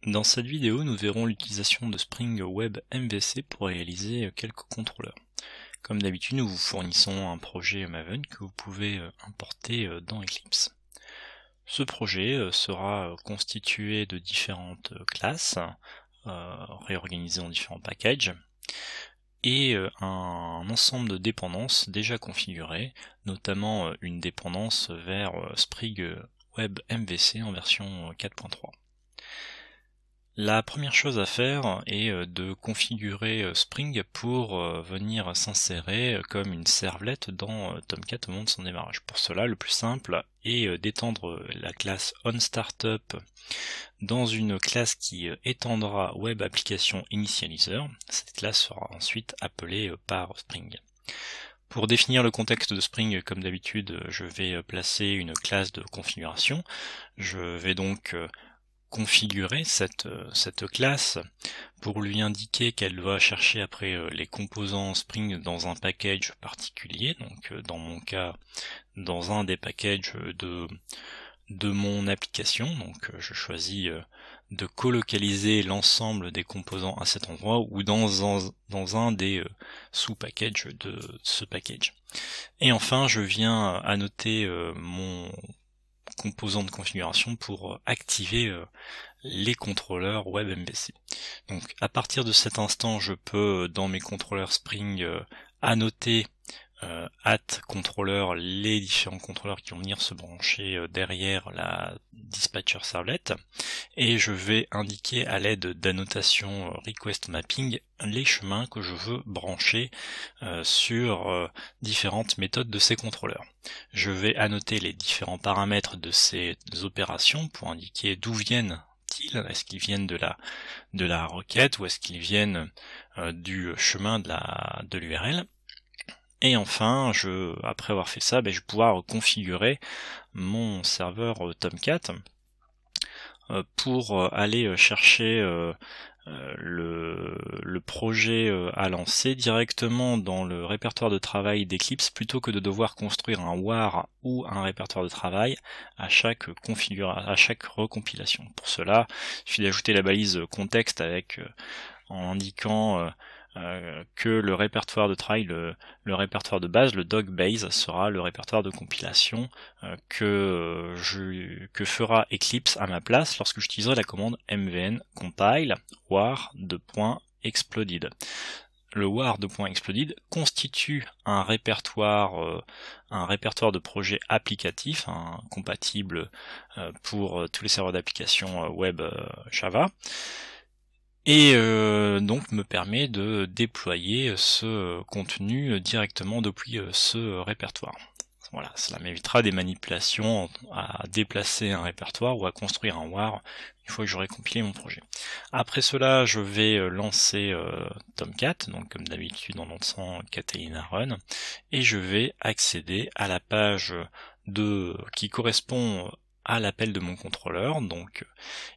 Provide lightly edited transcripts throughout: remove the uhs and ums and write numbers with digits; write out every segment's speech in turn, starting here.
Dans cette vidéo, nous verrons l'utilisation de Spring Web MVC pour réaliser quelques contrôleurs. Comme d'habitude, nous vous fournissons un projet Maven que vous pouvez importer dans Eclipse. Ce projet sera constitué de différentes classes, réorganisées en différents packages, et un ensemble de dépendances déjà configurées, notamment une dépendance vers Spring Web MVC en version 4.3. La première chose à faire est de configurer Spring pour venir s'insérer comme une servlette dans Tomcat au moment de son démarrage. Pour cela, le plus simple est d'étendre la classe onStartup dans une classe qui étendra Web Application Initializer. Cette classe sera ensuite appelée par Spring. Pour définir le contexte de Spring, comme d'habitude, je vais placer une classe de configuration. Je vais donc configurer cette classe pour lui indiquer qu'elle va chercher après les composants Spring dans un package particulier, donc dans mon cas dans un des packages de mon application. Donc je choisis de colocaliser l'ensemble des composants à cet endroit ou dans un des sous-packages de ce package. Et enfin je viens annoter mon composant de configuration pour activer les contrôleurs Web MVC. Donc à partir de cet instant, je peux dans mes contrôleurs Spring annoter @controller les différents contrôleurs qui vont venir se brancher derrière la dispatcher servlet, et je vais indiquer à l'aide d'annotation request mapping les chemins que je veux brancher sur différentes méthodes de ces contrôleurs. Je vais annoter les différents paramètres de ces opérations pour indiquer d'où viennent-ils. Est-ce qu'ils viennent de la requête ou est-ce qu'ils viennent du chemin de l'URL. Et enfin, après avoir fait ça, je vais pouvoir configurer mon serveur Tomcat pour aller chercher le projet à lancer directement dans le répertoire de travail d'Eclipse plutôt que de devoir construire un WAR ou un répertoire de travail à chaque recompilation. Pour cela, il suffit d'ajouter la balise contexte en indiquant que le répertoire de travail, le répertoire de base, le doc-base, sera le répertoire de compilation que fera Eclipse à ma place lorsque j'utiliserai la commande mvn compile war2.exploded. Le war2.exploded constitue un répertoire de projet applicatif compatible pour tous les serveurs d'application web Java. Et donc me permet de déployer ce contenu directement depuis ce répertoire. Voilà, cela m'évitera des manipulations à déplacer un répertoire ou à construire un WAR une fois que j'aurai compilé mon projet. Après cela, je vais lancer Tomcat, donc comme d'habitude en lançant Catalina Run, et je vais accéder à la page qui correspond à l'appel de mon contrôleur. Donc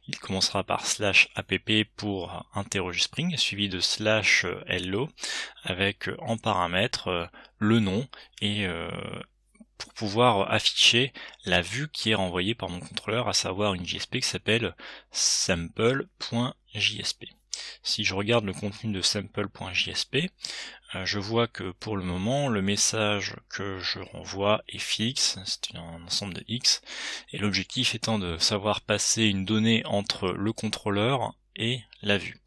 il commencera par /app pour interroger Spring, suivi de /hello avec en paramètre le nom et pour pouvoir afficher la vue qui est renvoyée par mon contrôleur, à savoir une JSP qui s'appelle sample.jsp. Si je regarde le contenu de sample.jsp, je vois que pour le moment, le message que je renvoie est fixe, c'est un ensemble de X, et l'objectif étant de savoir passer une donnée entre le contrôleur et la vue.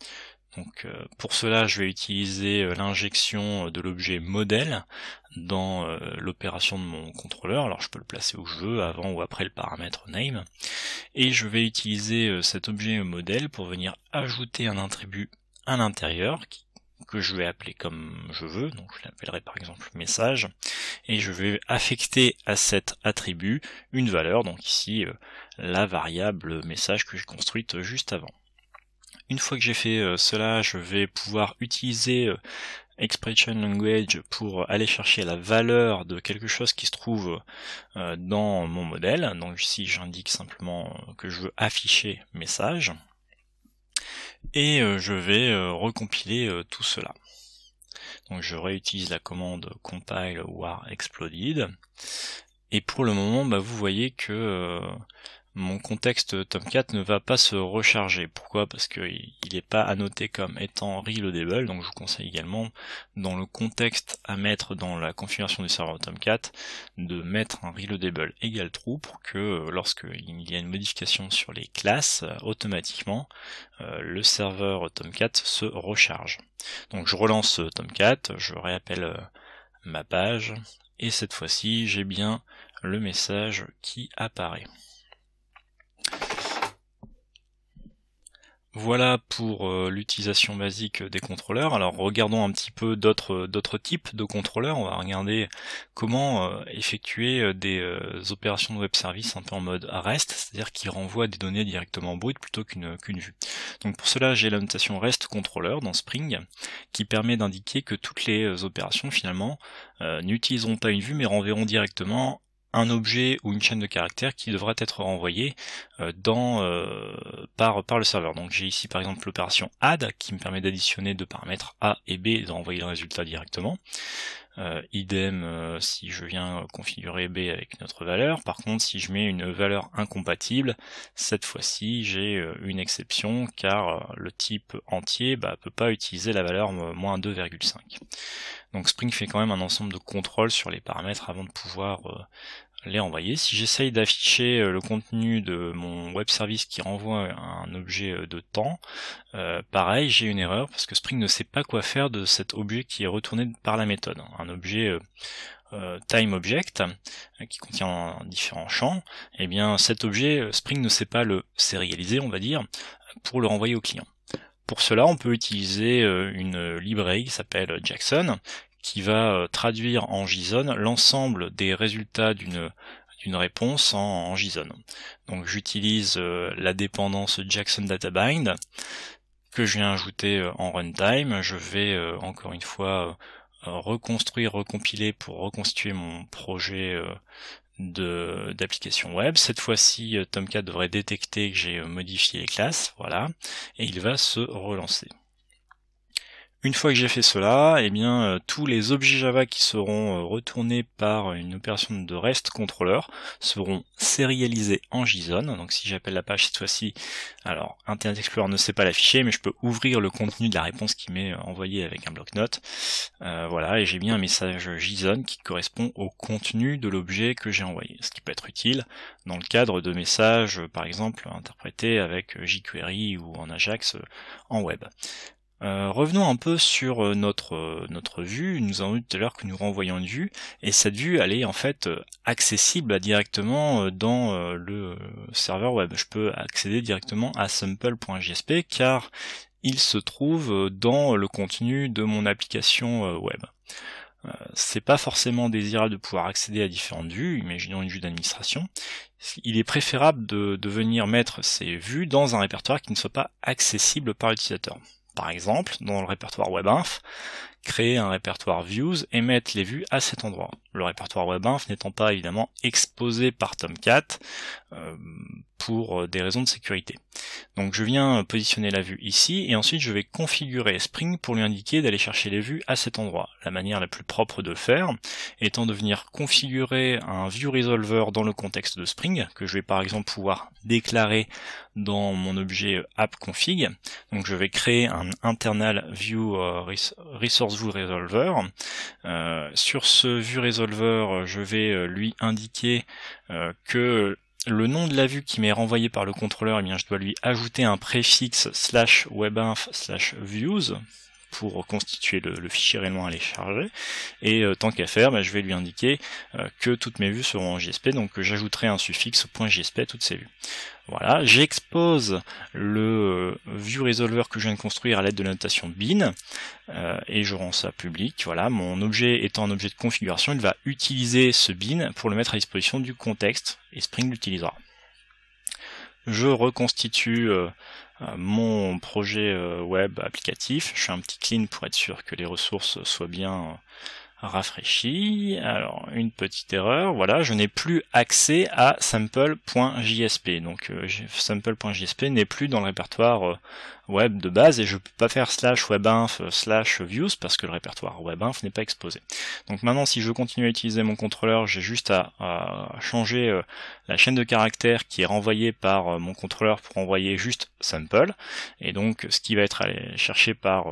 Donc pour cela, je vais utiliser l'injection de l'objet modèle dans l'opération de mon contrôleur. Alors je peux le placer où je veux, avant ou après le paramètre name, et je vais utiliser cet objet modèle pour venir ajouter un attribut à l'intérieur que je vais appeler comme je veux. Donc je l'appellerai par exemple message, et je vais affecter à cet attribut une valeur, donc ici la variable message que j'ai construite juste avant. Une fois que j'ai fait cela, je vais pouvoir utiliser Expression Language pour aller chercher la valeur de quelque chose qui se trouve dans mon modèle. Donc ici j'indique simplement que je veux afficher message, et je vais recompiler tout cela. Donc je réutilise la commande compile war exploded, et pour le moment vous voyez que mon contexte Tomcat ne va pas se recharger. Pourquoi? Parce qu'il n'est pas annoté comme étant reloadable, donc je vous conseille également, dans le contexte à mettre dans la configuration du serveur Tomcat, de mettre un reloadable égale true pour que lorsqu'il y a une modification sur les classes, automatiquement, le serveur Tomcat se recharge. Donc je relance Tomcat, je réappelle ma page, et cette fois-ci j'ai bien le message qui apparaît. Voilà pour l'utilisation basique des contrôleurs. Alors regardons un petit peu d'autres types de contrôleurs. On va regarder comment effectuer des opérations de web service un peu en mode REST, c'est-à-dire qui renvoient des données directement brutes plutôt qu'une vue. Donc pour cela, j'ai la notation REST controller dans Spring qui permet d'indiquer que toutes les opérations finalement n'utiliseront pas une vue mais renverront directement un objet ou une chaîne de caractères qui devra être renvoyé par le serveur. Donc j'ai ici par exemple l'opération add qui me permet d'additionner deux paramètres A et B et d'envoyer le résultat directement. Idem si je viens configurer B avec notre valeur. Par contre, si je mets une valeur incompatible, cette fois-ci j'ai une exception car le type entier peut pas utiliser la valeur moins 2,5. Donc Spring fait quand même un ensemble de contrôles sur les paramètres avant de pouvoir les renvoyer. Si j'essaye d'afficher le contenu de mon web service qui renvoie un objet de temps, pareil, j'ai une erreur parce que Spring ne sait pas quoi faire de cet objet qui est retourné par la méthode. Un objet TimeObject qui contient différents champs, et bien cet objet, Spring ne sait pas le sérialiser, on va dire, pour le renvoyer au client. Pour cela, on peut utiliser une librairie qui s'appelle Jackson, qui va traduire en JSON l'ensemble des résultats d'une réponse en JSON. Donc j'utilise la dépendance Jackson DataBind que je viens ajouter en runtime. Je vais encore une fois recompiler pour reconstituer mon projet d'application web. Cette fois-ci, Tomcat devrait détecter que j'ai modifié les classes, voilà, et il va se relancer. Une fois que j'ai fait cela, eh bien tous les objets Java qui seront retournés par une opération de REST controller seront sérialisés en JSON. Donc si j'appelle la page cette fois-ci, alors Internet Explorer ne sait pas l'afficher, mais je peux ouvrir le contenu de la réponse qui m'est envoyée avec un bloc-notes. Voilà, et j'ai bien un message JSON qui correspond au contenu de l'objet que j'ai envoyé, ce qui peut être utile dans le cadre de messages, par exemple, interprétés avec jQuery ou en Ajax en web. Revenons un peu sur notre vue. Nous avons vu tout à l'heure que nous renvoyons une vue, et cette vue elle est en fait accessible directement dans le serveur web. Je peux accéder directement à sample.jsp car il se trouve dans le contenu de mon application web. C'est pas forcément désirable de pouvoir accéder à différentes vues, imaginons une vue d'administration. Il est préférable de venir mettre ces vues dans un répertoire qui ne soit pas accessible par l'utilisateur. Par exemple, dans le répertoire WebInf, créer un répertoire Views et mettre les vues à cet endroit. Le répertoire WebInf n'étant pas évidemment exposé par Tomcat pour des raisons de sécurité. Donc je viens positionner la vue ici et ensuite je vais configurer Spring pour lui indiquer d'aller chercher les vues à cet endroit. La manière la plus propre de le faire étant de venir configurer un ViewResolver dans le contexte de Spring que je vais par exemple pouvoir déclarer dans mon objet appConfig. Donc je vais créer un internal view resource view resolver. Sur ce view resolver, je vais lui indiquer que le nom de la vue qui m'est renvoyé par le contrôleur, eh bien, je dois lui ajouter un préfixe /webinf/views pour constituer le fichier réellement à les charger. Et tant qu'à faire, je vais lui indiquer que toutes mes vues seront en JSP, donc j'ajouterai un suffixe .jsp à toutes ces vues. Voilà, j'expose le ViewResolver que je viens de construire à l'aide de la notation bin et je rends ça public. Voilà, mon objet étant un objet de configuration, il va utiliser ce bin pour le mettre à disposition du contexte et Spring l'utilisera. Je reconstitue mon projet web applicatif. Je fais un petit clean pour être sûr que les ressources soient bien rafraîchies. Alors, une petite erreur, voilà, je n'ai plus accès à sample.jsp. Donc sample.jsp n'est plus dans le répertoire web de base, et je peux pas faire /webinf /views parce que le répertoire webinf n'est pas exposé. Donc maintenant, si je continue à utiliser mon contrôleur, j'ai juste à changer la chaîne de caractères qui est renvoyée par mon contrôleur pour envoyer juste sample, et donc ce qui va être allé chercher par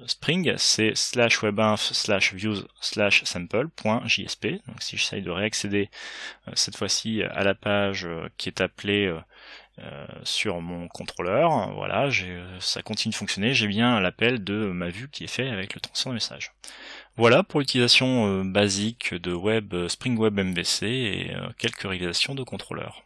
Spring, c'est /webinf /views /sample.jsp. Donc si j'essaye de réaccéder cette fois-ci à la page qui est appelée sur mon contrôleur, voilà, ça continue de fonctionner, j'ai bien l'appel de ma vue qui est fait avec le transfert de message. Voilà pour l'utilisation basique de Spring Web MVC et quelques réalisations de contrôleurs.